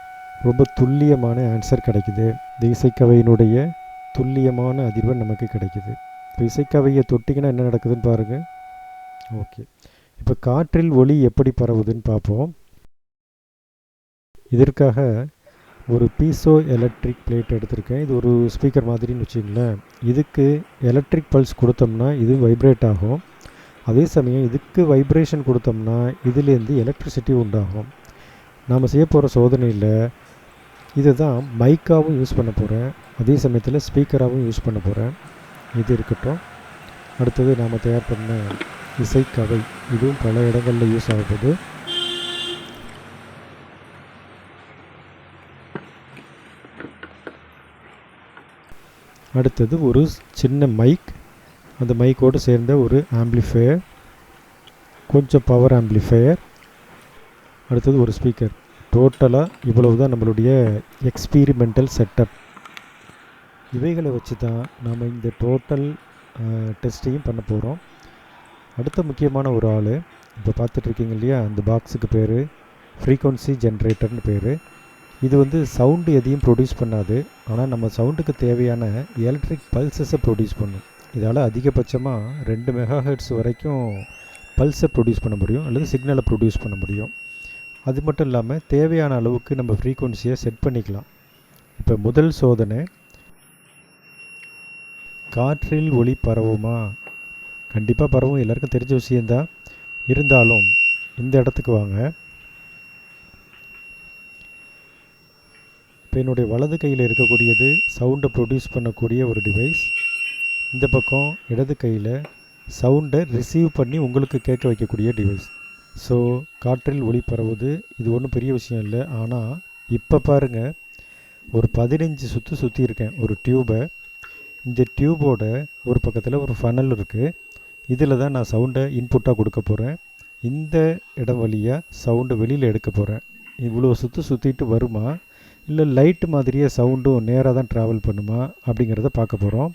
ரொம்ப துல்லியமான ஆன்சர் கிடைக்குது. இந்த இசைக்கவையினுடைய துல்லியமான அதிர்வெண் நமக்கு கிடைக்குது. இப்போ இசைக்கவையை தொட்டிங்கன்னா என்ன நடக்குதுன்னு பாருங்கள். ஓகே, இப்போ காற்றில் ஒலி எப்படி பரவுதுன்னு பார்ப்போம். இதற்காக ஒரு பீசோ எலக்ட்ரிக் பிளேட் எடுத்திருக்கேன். இது ஒரு ஸ்பீக்கர் மாதிரின்னு வச்சுங்களேன். இதுக்கு எலக்ட்ரிக் பல்ஸ் கொடுத்தோம்னா இது வைப்ரேட் ஆகும். அதே சமயம் இதுக்கு வைப்ரேஷன் கொடுத்தோம்னா இதுலேருந்து எலக்ட்ரிசிட்டி உண்டாகும். நாம் செய்ய போகிற சோதனையில் இதை தான் மைக்காகவும் யூஸ் பண்ண போகிறேன், அதே சமயத்தில் ஸ்பீக்கராகவும் யூஸ் பண்ண போகிறேன். இது இருக்கட்டும். அடுத்தது நாம் தயார் பண்ண இசைக்கவை, இதுவும் பல இடங்களில் யூஸ் ஆகுது. அடுத்தது ஒரு சின்ன மைக், அந்த மைக்கோடு சேர்ந்த ஒரு ஆம்ப்ளிஃபையர், கொஞ்சம் பவர் ஆம்ப்ளிஃபையர், அடுத்தது ஒரு ஸ்பீக்கர். டோட்டலாக இவ்வளவு தான் நம்மளுடைய எக்ஸ்பீரிமெண்டல் செட்டப். இவைகளை வச்சு தான் நாம் இந்த டோட்டல் டெஸ்ட்டையும் பண்ண போகிறோம். அடுத்த முக்கியமான ஒரு ஆள் இப்போ பார்த்துட்ருக்கீங்க இல்லையா, அந்த பாக்ஸுக்கு பேர் ஃப்ரீக்வன்சி ஜென்ரேட்டர்னு பேர். இது வந்து சவுண்டு எதையும் ப்ரொடியூஸ் பண்ணாது, ஆனால் நம்ம சவுண்டுக்கு தேவையான எலக்ட்ரிக் பல்சஸை ப்ரொடியூஸ் பண்ணும். இதால் அதிகபட்சமாக 2 மெகாஹெர்ட்ஸ் வரைக்கும் பல்ஸை ப்ரொடியூஸ் பண்ண முடியும், அல்லது சிக்னலை ப்ரொடியூஸ் பண்ண முடியும். அது மட்டும் இல்லாமல் தேவையான அளவுக்கு நம்ம ஃப்ரீக்வன்சியை செட் பண்ணிக்கலாம். இப்போ முதல் சோதனை, காற்றில் ஒலி பரவுமா? கண்டிப்பாக பரவும், எல்லாருக்கும் தெரிஞ்ச விஷயந்தான். இருந்தாலும் இந்த இடத்துக்கு வாங்க. இப்போ என்னுடைய வலது கையில் இருக்கக்கூடியது சவுண்டை ப்ரொடியூஸ் பண்ணக்கூடிய ஒரு டிவைஸ். இந்த பக்கம் இடது கையில் சவுண்டை ரிசீவ் பண்ணி உங்களுக்கு கேட்க வைக்கக்கூடிய டிவைஸ். ஸோ காற்றில் ஒலி பரவுது. இது ஒன்றும் பெரிய விஷயம் இல்லை. ஆனால் இப்போ பாருங்கள், ஒரு 15 சுற்றி இருக்கேன் ஒரு டியூபை. இந்த டியூபோட ஒரு பக்கத்தில் ஒரு ஃபனல் இருக்குது. இதில் தான் நான் சவுண்டை இன்புட்டாக கொடுக்க போகிறேன். இந்த இடம் வழியாக சவுண்டை வெளியில் எடுக்க போகிறேன். இவ்வளோ சுற்றிட்டு வருமா, இல்லை லைட்டு மாதிரியே சவுண்டும் நேராக தான் ட்ராவல் பண்ணுமா அப்படிங்கிறத பார்க்க போகிறோம்.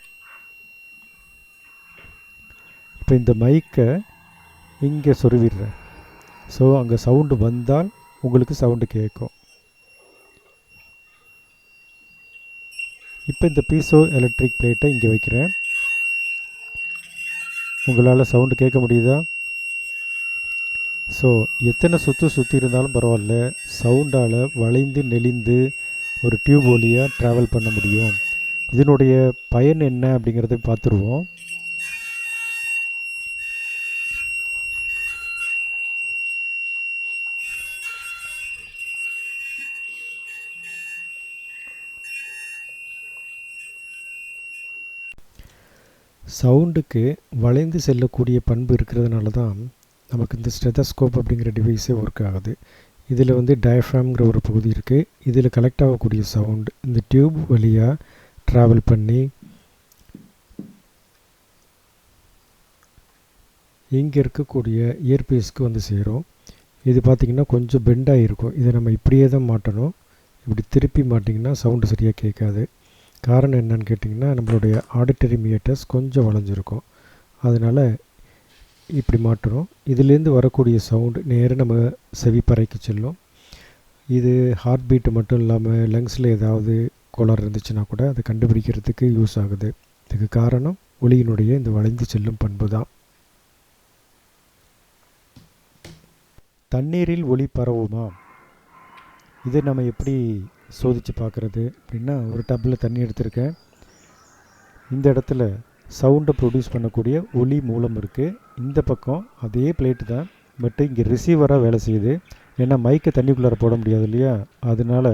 இப்போ இந்த மைக்கை இங்கே சொருவிடுறேன். ஸோ அங்கே சவுண்டு வந்தால் உங்களுக்கு சவுண்டு கேட்கும். இப்போ இந்த பீசோ எலக்ட்ரிக் பிளேட்டை இங்கே வைக்கிறேன். உங்களால் சவுண்டு கேட்க முடியுதா? ஸோ எத்தனை சுற்றி இருந்தாலும் பரவாயில்ல, சவுண்டால் வளைந்து நெளிந்து ஒரு டியூப் வழியாக ட்ராவல் பண்ண முடியும். இதனுடைய பயன் என்ன அப்படிங்கிறத பார்த்துருவோம். சவுண்டுக்கு வளைந்து செல்லக்கூடிய பண்பு இருக்கிறதுனால தான் நமக்கு இந்த ஸ்டெதஸ்கோப் அப்படிங்கிற டிவைஸே ஒர்க் ஆகுது. இதில் வந்து டயஃப்ராம்ங்கிற ஒரு பகுதி இருக்குது. இதில் கலெக்ட் ஆகக்கூடிய சவுண்ட் இந்த டியூப் வழியாக ட்ராவல் பண்ணி இங்கே இருக்கக்கூடிய இயர்பீஸ்க்கு வந்து சேரும். இது பார்த்திங்கன்னா கொஞ்சம் பெண்டாக இருக்கும். இதை நம்ம இப்படியே தான் மாட்டணும். இப்படி திருப்பி மாட்டிங்கன்னா சவுண்டு சரியாக கேட்காது. காரணம் என்னன்னு கேட்டிங்கன்னா, நம்மளுடைய ஆடிட்டரி மீட்டர்ஸ் கொஞ்சம் வளைஞ்சிருக்கும். அதனால் இப்படி மாட்டுறோம். இதுலேருந்து வரக்கூடிய சவுண்டு நேராக நம்ம செவிப்பறைக்கு செல்லும். இது ஹார்ட் பீட்டு மட்டும் இல்லாமல் லங்ஸில் ஏதாவது கோளாறு இருந்துச்சுன்னா கூட அதை கண்டுபிடிக்கிறதுக்கு யூஸ் ஆகுது. இதுக்கு காரணம் ஒலியினுடைய இந்த வளைந்து செல்லும் பண்பு தான். தண்ணீரில் ஒலி பரவுமா? இதை நம்ம எப்படி சோதித்து பார்க்குறது அப்படின்னா, ஒரு டப்பில் தண்ணி எடுத்திருக்கேன். இந்த இடத்துல சவுண்டை ப்ரொடியூஸ் பண்ணக்கூடிய ஒலி மூலம் இருக்குது. இந்த பக்கம் அதே பிளேட்டு தான், பட் இங்கே ரிசீவராக வேலை செய்யுது. ஏன்னா மைக்கை தண்ணிக்குள்ளார போட முடியாது இல்லையா, அதனால்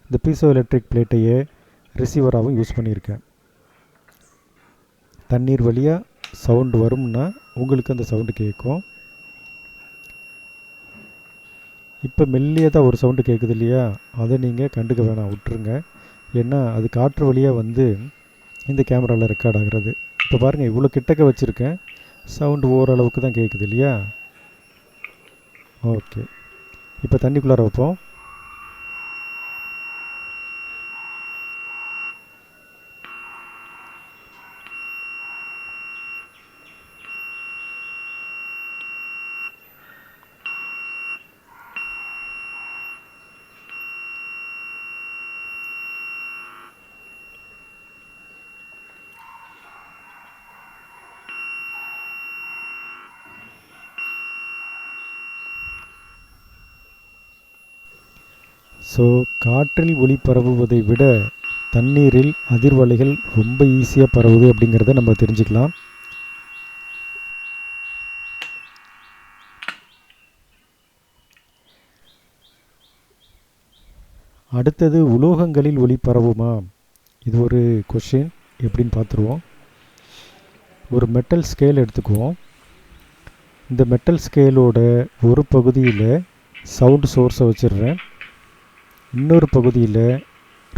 இந்த பீசோ எலக்ட்ரிக் பிளேட்டையே ரிசீவராகவும் யூஸ் பண்ணியிருக்கேன். தண்ணீர் வழியாக சவுண்டு வரும்னா உங்களுக்கு அந்த சவுண்டு கேட்கும். இப்போ மெல்லியதாக ஒரு சவுண்டு கேட்குது இல்லையா, அதை நீங்கள் கண்டுக்க வேணாம், விட்டுருங்க. ஏன்னா அது காற்று வழியாக வந்து இந்த கேமராவில் ரெக்கார்ட் ஆகிறது. இப்போ பாருங்கள், இவ்வளோ கிட்டக்க வச்சுருக்கேன், சவுண்டு ஓரளவுக்கு தான் கேட்குது இல்லையா. ஓகே, இப்போ தண்ணிக்குள்ளார வைப்போம். ஸோ காற்றில் ஒலி பரவுவதை விட தண்ணீரில் அதிர்வலைகள் ரொம்ப ஈஸியாக பரவுது அப்படிங்கிறத நம்ம தெரிஞ்சுக்கலாம். அடுத்தது உலோகங்களில் ஒலி பரவுமா? இது ஒரு கொஷின். எப்படின்னு பார்த்துருவோம். ஒரு மெட்டல் ஸ்கேல் எடுத்துக்குவோம். இந்த மெட்டல் ஸ்கேலோட ஒரு பகுதியில் சவுண்டு சோர்ஸை வச்சிடுறேன், இன்னொரு பகுதியில்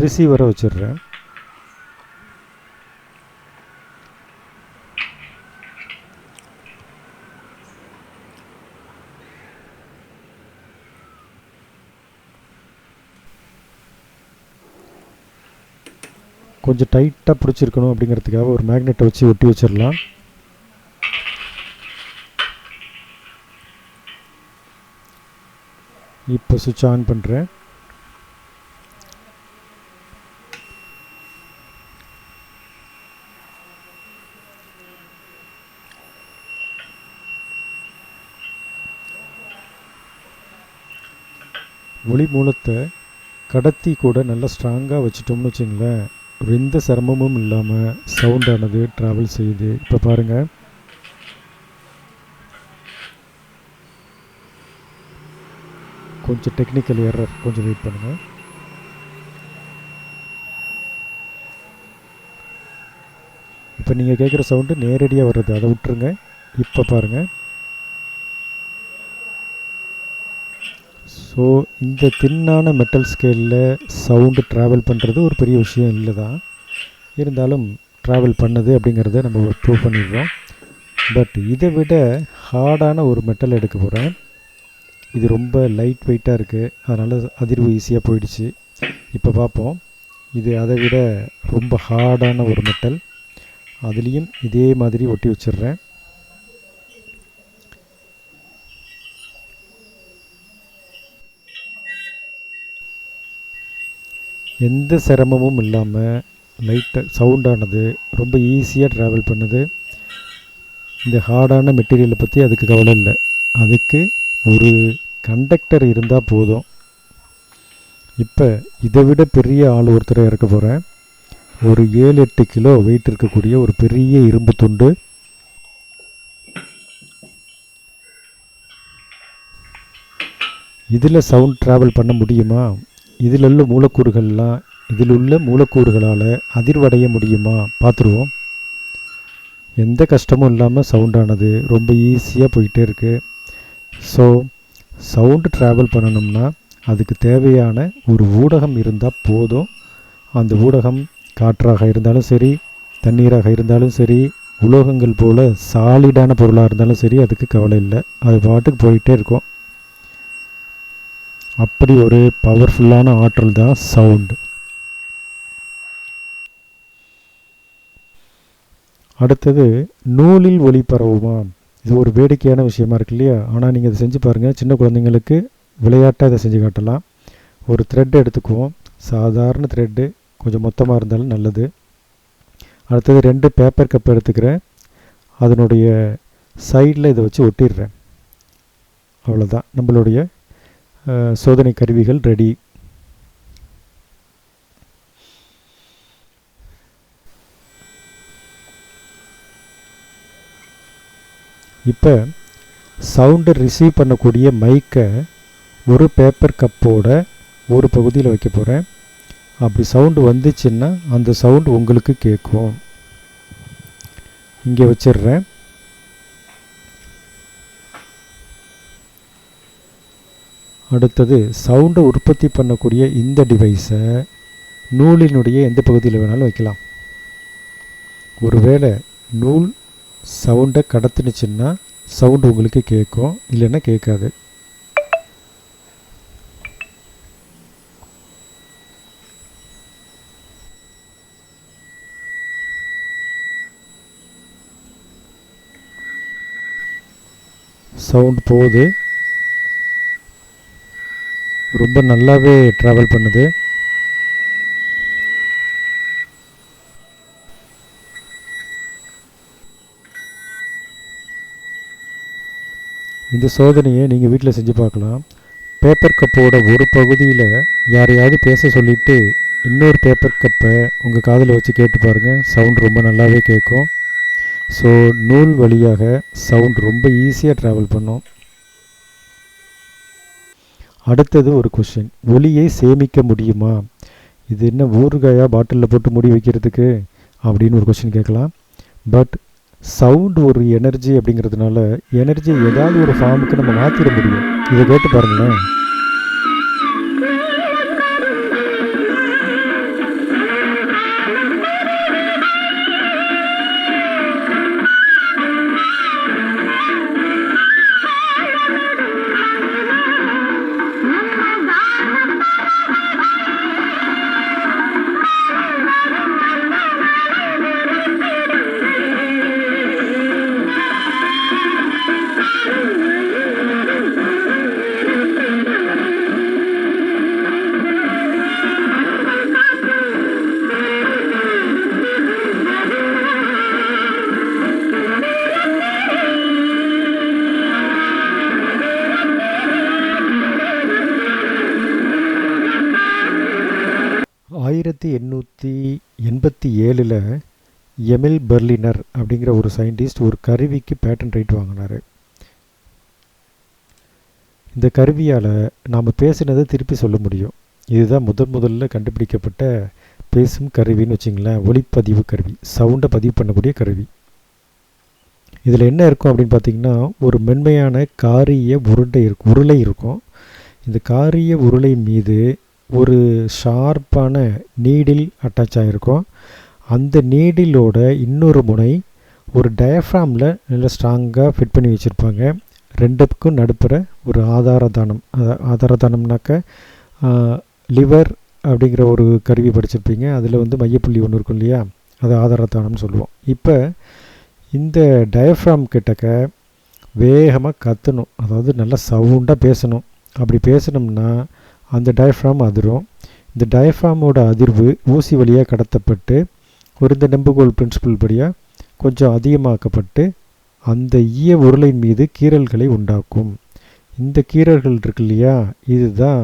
ரிசீவரை வச்சிடுறேன். கொஞ்சம் டைட்டாக பிடிச்சிருக்கணும் அப்படிங்கிறதுக்காக ஒரு மேக்னெட்டை வச்சு ஒட்டி வச்சிடலாம். இப்போ சுவிட்ச் ஆன் பண்ணுறேன். ஒளி மூலத்தை கடத்தி கூட நல்லா ஸ்ட்ராங்காக வச்சுட்டோம்னு வச்சுங்களேன், ஒரு எந்த சிரமமும் இல்லாமல் சவுண்டானது ட்ராவல் செய்யுது. இப்போ பாருங்கள், கொஞ்சம் டெக்னிக்கல் எரர், கொஞ்சம் வெயிட் பண்ணுங்கள். இப்போ நீங்கள் கேட்குற சவுண்டு நேரடியாக வர்றது, அதை விட்டுருங்க. இப்போ பாருங்கள். ஸோ இந்த தின்னான மெட்டல் ஸ்கேலில் சவுண்டு ட்ராவல் பண்ணுறது ஒரு பெரிய விஷயம் இல்லை தான், இருந்தாலும் ட்ராவல் பண்ணுது அப்படிங்கிறத நம்ம ப்ரூவ் பண்ணிடுறோம். பட் இதை விட ஹார்டான ஒரு மெட்டல் எடுக்க போகிறேன். இது ரொம்ப லைட் வெயிட்டாக இருக்குது, அதனால் அதிர்வு ஈஸியாக போயிடுச்சு. இப்போ பார்ப்போம். இது அதை விட ரொம்ப ஹார்டான ஒரு மெட்டல். அதுலேயும் இதே மாதிரி ஒட்டி வச்சிடுறேன். எந்த சிரமமும் இல்லாமல் லைட்டாக சவுண்டானது ரொம்ப ஈஸியாக ட்ராவல் பண்ணுது. இந்த ஹார்டான மெட்டீரியலை பற்றி அதுக்கு கவலை இல்லை. அதுக்கு ஒரு கண்டக்டர் இருந்தால் போதும். இப்போ இதை விட பெரிய ஆள் ஒருத்தரை இறக்க போகிறேன். ஒரு 7-8 கிலோ வெயிட் இருக்கக்கூடிய ஒரு பெரிய இரும்பு துண்டு. இதில் சவுண்ட் ட்ராவல் பண்ண முடியுமா? இதில் உள்ள மூலக்கூறுகளால் அதிர்வடைய முடியுமா பார்த்துருவோம். எந்த கஷ்டமும் இல்லாமல் சவுண்டானது ரொம்ப ஈஸியாக போயிட்டே இருக்குது. ஸோ சவுண்டு ட்ராவல் பண்ணணும்னா அதுக்கு தேவையான ஒரு ஊடகம் இருந்தால் போதும். அந்த ஊடகம் காற்றாக இருந்தாலும் சரி, தண்ணீராக இருந்தாலும் சரி, உலோகங்கள் போல் சாலிடான பொருளாக இருந்தாலும் சரி, அதுக்கு கவலை இல்லை. அது பாட்டுக்கு போயிட்டே இருக்கும். அப்படி ஒரு பவர்ஃபுல்லான ஆற்றல் தான் சவுண்டு. அடுத்தது நூலில் ஒளி பரவுமா? இது ஒரு வேடிக்கையான விஷயமா இருக்கு இல்லையா? ஆனால் நீங்கள் இதை செஞ்சு பாருங்கள். சின்ன குழந்தைங்களுக்கு விளையாட்டாக இதை செஞ்சு காட்டலாம். ஒரு த்ரெட் எடுத்துக்குவோம். சாதாரண த்ரெட்டு, கொஞ்சம் மொத்தமாக இருந்தாலும் நல்லது. அடுத்தது 2 பேப்பர் கப் எடுத்துக்கிறேன். அதனுடைய சைடில் இதை வச்சு ஒட்டிடுறேன். அவ்வளோதான், நம்மளுடைய சோதனை கருவிகள் ரெடி. இப்போ சவுண்டை ரிசீவ் பண்ணக்கூடிய மைக்கை ஒரு பேப்பர் கப்போட ஒரு பகுதியில் வைக்க போகிறேன். அப்படி சவுண்டு வந்துச்சுன்னா அந்த சவுண்டு உங்களுக்கு கேட்கும். இங்கே வச்சிடுறேன். அடுத்தது சவுண்டை உற்பத்தி பண்ணக்கூடிய இந்த டிவைஸை நூலினுடைய எந்த பகுதியில் வேணாலும் வைக்கலாம். ஒருவேளை நூல் சவுண்டை கடத்துனுச்சுன்னா சவுண்டு உங்களுக்கு கேட்கும், இல்லைன்னா கேட்காது. சவுண்ட் போகுது, ரொம்ப நல்லாவே ட்ராவல் பண்ணுது. இந்த சோதனையை நீங்கள் வீட்டில் செஞ்சு பார்க்கலாம். பேப்பர் கப்போட ஒரு பகுதியில் யாரையாவது பேச சொல்லிவிட்டு இன்னொரு பேப்பர் கப்பை உங்கள் காதில் வச்சு கேட்டு பாருங்கள். சவுண்ட் ரொம்ப நல்லாவே கேட்கும். ஸோ நூல் வழியாக சவுண்ட் ரொம்ப ஈஸியாக ட்ராவல் பண்ணும். அடுத்தது ஒரு கொஷின், ஒலியை சேமிக்க முடியுமா? இது என்ன ஊறுகாயாக பாட்டிலில் போட்டு மூடி வைக்கிறதுக்கு அப்படின்னு ஒரு கொஷின் கேட்கலாம். பட் சவுண்ட் ஒரு எனர்ஜி அப்படிங்கிறதுனால எனர்ஜி ஏதாவது ஒரு ஃபார்முக்கு நம்ம மாற்றிட முடியும். இதை கேட்டு பாருங்களேன். ஆயிரத்தி 1887 எமில் பெர்லினர் அப்படிங்கிற ஒரு சயின்டிஸ்ட் ஒரு கருவிக்கு பேட்டன் ரைட் வாங்கினார். இந்த கருவியால் நாம் பேசினதை திருப்பி சொல்ல முடியும். இதுதான் முதல்ல கண்டுபிடிக்கப்பட்ட பேசும் கருவின்னு வச்சிங்களேன். ஒளிப்பதிவு கருவி, சவுண்டை பதிவு பண்ணக்கூடிய கருவி. இதில் என்ன இருக்கும் அப்படின்னு பார்த்திங்கன்னா, ஒரு மென்மையான காரிய உருளை இருக்கும். இந்த காரிய உருளை மீது ஒரு ஷார்ப்பான நீடில் அட்டாச் ஆகிருக்கும். அந்த நீடிலோட இன்னொரு முனை ஒரு டயஃப்ராமில் நல்லா ஸ்ட்ராங்காக ஃபிட் பண்ணி வச்சுருப்பாங்க. ரெண்டுக்கும் நடுப்புற ஒரு ஆதாரதானம்னாக்க லிவர் அப்படிங்கிற ஒரு கருவி படிச்சிருப்பீங்க. அதில் வந்து மையப்புள்ளி ஒன்று இருக்கும் இல்லையா, அது ஆதாரத்தானம்னு சொல்லுவோம். இப்போ இந்த டயஃப்ராம் கிட்டக்க வேகமாக கத்தணும், அதாவது நல்லா சவுண்டாக பேசணும். அப்படி பேசணும்னா அந்த டயஃப்ராம் அதிரும். இந்த டயஃப்ராமோட அதிர்வு ஊசி வழியாக கடத்தப்பட்டு ஒரு இந்த நெம்புகோல் பிரின்சிபல் படியாக கொஞ்சம் அதிகமாக்கப்பட்டு அந்த ஈய உருளையின் மீது கீறல்களை உண்டாக்கும். இந்த கீறல்கள் இருக்கு இல்லையா, இதுதான்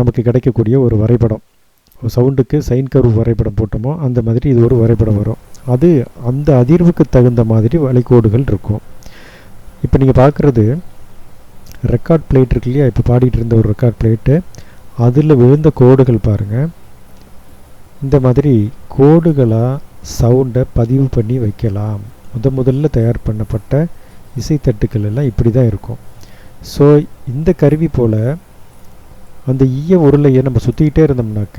நமக்கு கிடைக்கக்கூடிய ஒரு வரைபடம். சவுண்டுக்கு சைன் கர்வ் வரைபடம் போட்டோமோ அந்த மாதிரி இது ஒரு வரைபடம் வரும். அது அந்த அதிர்வுக்கு தகுந்த மாதிரி வளைகோடுகள் இருக்கும். இப்போ நீங்கள் பார்க்குறது ரெக்கார்ட் பிளேட் இருக்கு இல்லையா, இப்போ பாடிட்டு இருந்த ஒரு ரெக்கார்ட் பிளேட்டு, அதில் விழுந்த கோடுகள் பாருங்கள். இந்த மாதிரி கோடுகளாக சவுண்டை பதிவு பண்ணி வைக்கலாம். முதல்ல தயார் பண்ணப்பட்ட இசைத்தட்டுக்கள் எல்லாம் இப்படி தான் இருக்கும். ஸோ இந்த கருவி போல் அந்த ஈய உருளையை நம்ம சுற்றிக்கிட்டே இருந்தோம்னாக்க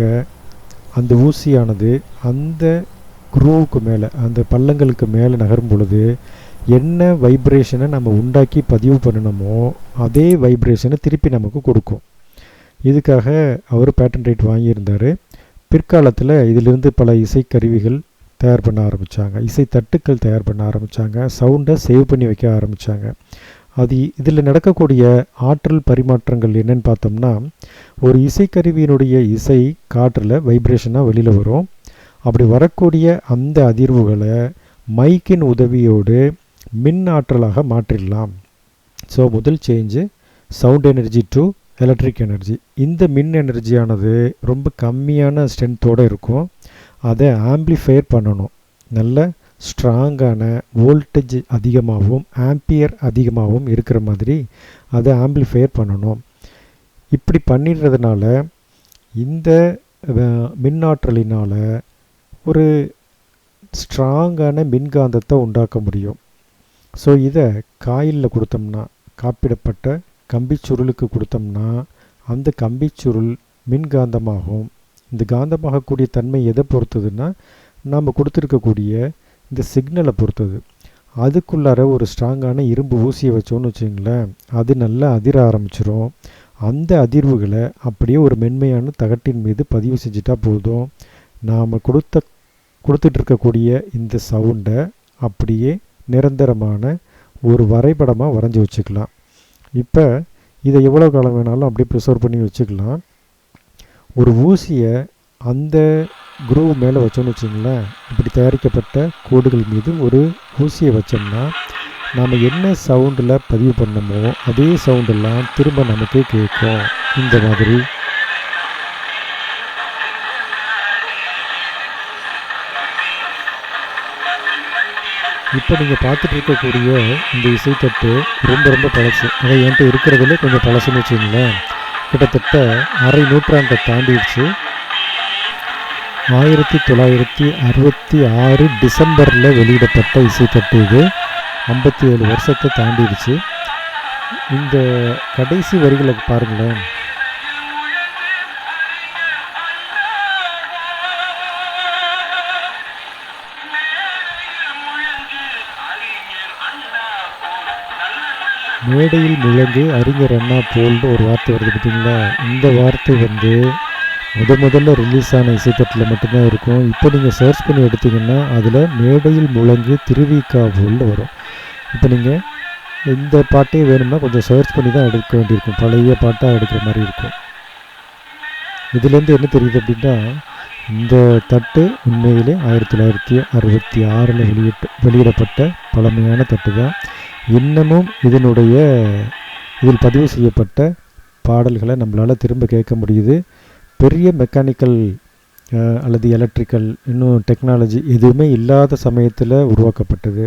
அந்த ஊசியானது அந்த குரூவுக்கு மேலே, அந்த பள்ளங்களுக்கு மேலே நகரும் பொழுது என்ன வைப்ரேஷனை நம்ம உண்டாக்கி பதிவு பண்ணணுமோ அதே வைப்ரேஷனை திருப்பி நமக்கு கொடுக்கும். இதுக்காக அவர் பேட்டன் ரைட் வாங்கியிருந்தார். பிற்காலத்தில் இதிலிருந்து பல இசைக்கருவிகள் தயார் பண்ண ஆரம்பித்தாங்க, இசைத்தட்டுக்கள் தயார் பண்ண ஆரம்பித்தாங்க, சவுண்டை சேவ் பண்ணி வைக்க ஆரம்பித்தாங்க. அது இதில் நடக்கக்கூடிய ஆற்றல் பரிமாற்றங்கள் என்னென்னு பார்த்தோம்னா, ஒரு இசைக்கருவியினுடைய இசை காற்றில் வைப்ரேஷனாக வெளியில் வரும். அப்படி வரக்கூடிய அந்த அதிர்வுகளை மைக்கின் உதவியோடு மின் ஆற்றலாக மாற்றிடலாம். ஸோ முதல் change sound energy to electric energy. இந்த மின் எனர்ஜியானது ரொம்ப கம்மியான ஸ்ட்ரென்த்தோடு இருக்கும். அதை ஆம்ப்ளிஃபையர் பண்ணணும். நல்ல ஸ்ட்ராங்கான வோல்டேஜ் அதிகமாகவும் ஆம்பியர் அதிகமாகவும் இருக்கிற மாதிரி அதை ஆம்ப்ளிஃபையர் பண்ணணும். இப்படி பண்ணிடுறதுனால இந்த மின்னாற்றலினால் ஒரு ஸ்ட்ராங்கான மின்காந்தத்தை உண்டாக்க முடியும். ஸோ இதை காயிலில் கொடுத்தோம்னா, காப்பிடப்பட்ட கம்பிச்சுருளுக்கு கொடுத்தோம்னா அந்த கம்பிச்சுருள் மின்காந்தமாகும். இந்த காந்தமாகக்கூடிய தன்மை எதை பொறுத்ததுன்னா, நாம் கொடுத்துருக்கக்கூடிய இந்த சிக்னலை பொறுத்தது. அதுக்குள்ளார ஒரு ஸ்ட்ராங்கான இரும்பு ஊசியை வச்சோன்னு வச்சுங்களேன், அது நல்லா அதிர ஆரம்பிச்சிடும். அந்த அதிர்வுகளை அப்படியே ஒரு மென்மையான தகட்டின் மீது பதிவு செஞ்சுட்டா போதும். நாம் கொடுத்துட்ருக்கக்கூடிய இந்த சவுண்டை அப்படியே நிரந்தரமான ஒரு வரைபடமாக வரைஞ்சி வச்சுக்கலாம். இப்போ இதை எவ்வளோ காலம் வேணாலும் அப்படியே ப்ரிசர்வ் பண்ணி வச்சுக்கலாம். ஒரு ஊசியை அந்த குரூவ் மேலே வச்சோன்னு வச்சிங்களேன், இப்படி தயாரிக்கப்பட்ட கோடுகள் மீது ஒரு ஊசியை வச்சோம்னா நாம் என்ன சவுண்டில் பதிவு பண்ணமோ அதே சவுண்டெல்லாம் திரும்ப நமக்கு கேட்கும். இந்த மாதிரி இப்போ நீங்கள் பார்த்துட்டு இருக்கக்கூடிய இந்த இசைத்தட்டு ரொம்ப பழசு. அதை என்கிட்ட இருக்கிறதுல கொஞ்சம் பழசுன்னு வச்சுங்களேன். கிட்டத்தட்ட அரை நூற்றாண்டை தாண்டிடுச்சு. 1966 டிசம்பரில் வெளியிடப்பட்ட இசைத்தட்டு இது. 57 வருஷத்தை தாண்டிடுச்சு. இந்த கடைசி வரிகளை பாருங்களேன். மேடையில் முழங்கு அறிஞர் அண்ணா போல்னு ஒரு வார்த்தை வருது பார்த்தீங்களா. இந்த வார்த்தை வந்து முதல்ல ரிலீஸ் ஆன இசைத்தட்டில் மட்டும்தான் இருக்கும். இப்போ நீங்கள் சர்ச் பண்ணி எடுத்திங்கன்னா அதில் மேடையில் முழங்கு திருவிக்கா போல்னு வரும். இப்போ நீங்கள் இந்த பாட்டே வேணும்னா கொஞ்சம் சர்ச் பண்ணி தான் எடுக்க வேண்டியிருக்கும், பழைய பாட்டாக எடுக்கிற மாதிரி இருக்கும். இதுலேருந்து என்ன தெரியுது அப்படின்னா, இந்த தட்டு உண்மையிலே 1966 வெளியிடப்பட்ட பழமையான தட்டு தான். இன்னமும் இதில் பதிவு செய்யப்பட்ட பாடல்களை நம்மளால் திரும்ப கேட்க முடியுது. பெரிய மெக்கானிக்கல் அல்லது எலக்ட்ரிக்கல் இன்னும் டெக்னாலஜி எதுவுமே இல்லாத சமயத்தில் உருவாக்கப்பட்டது.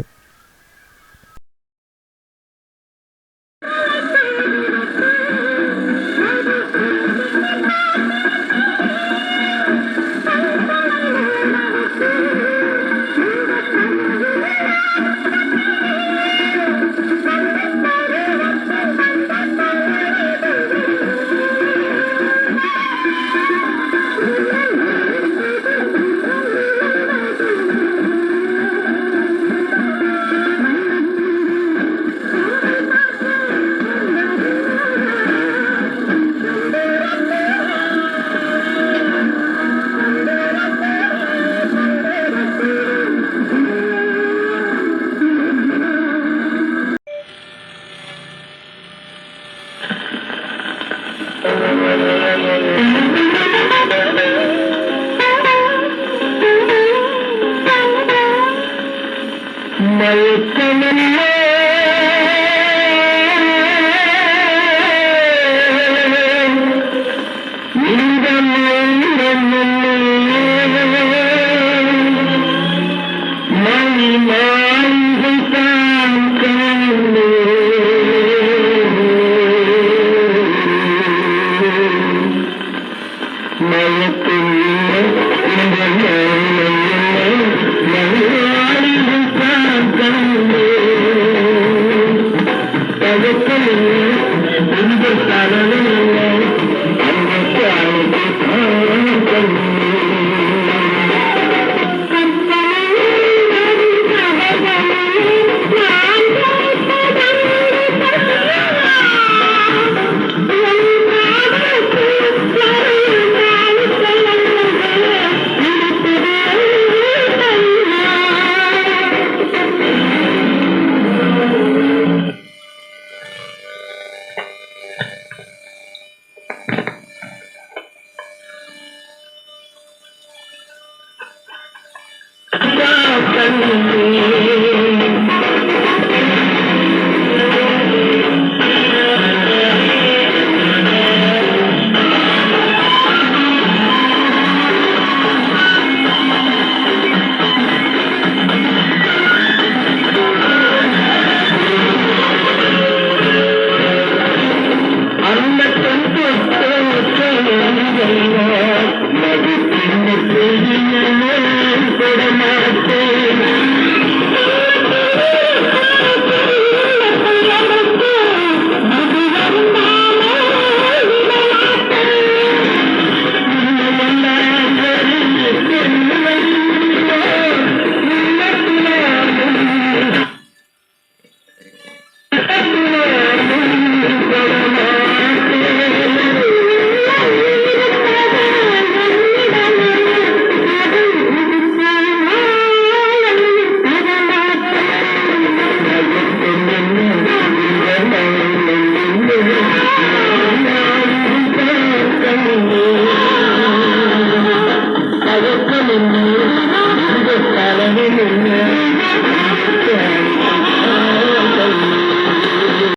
மயக்கமெல்லாம்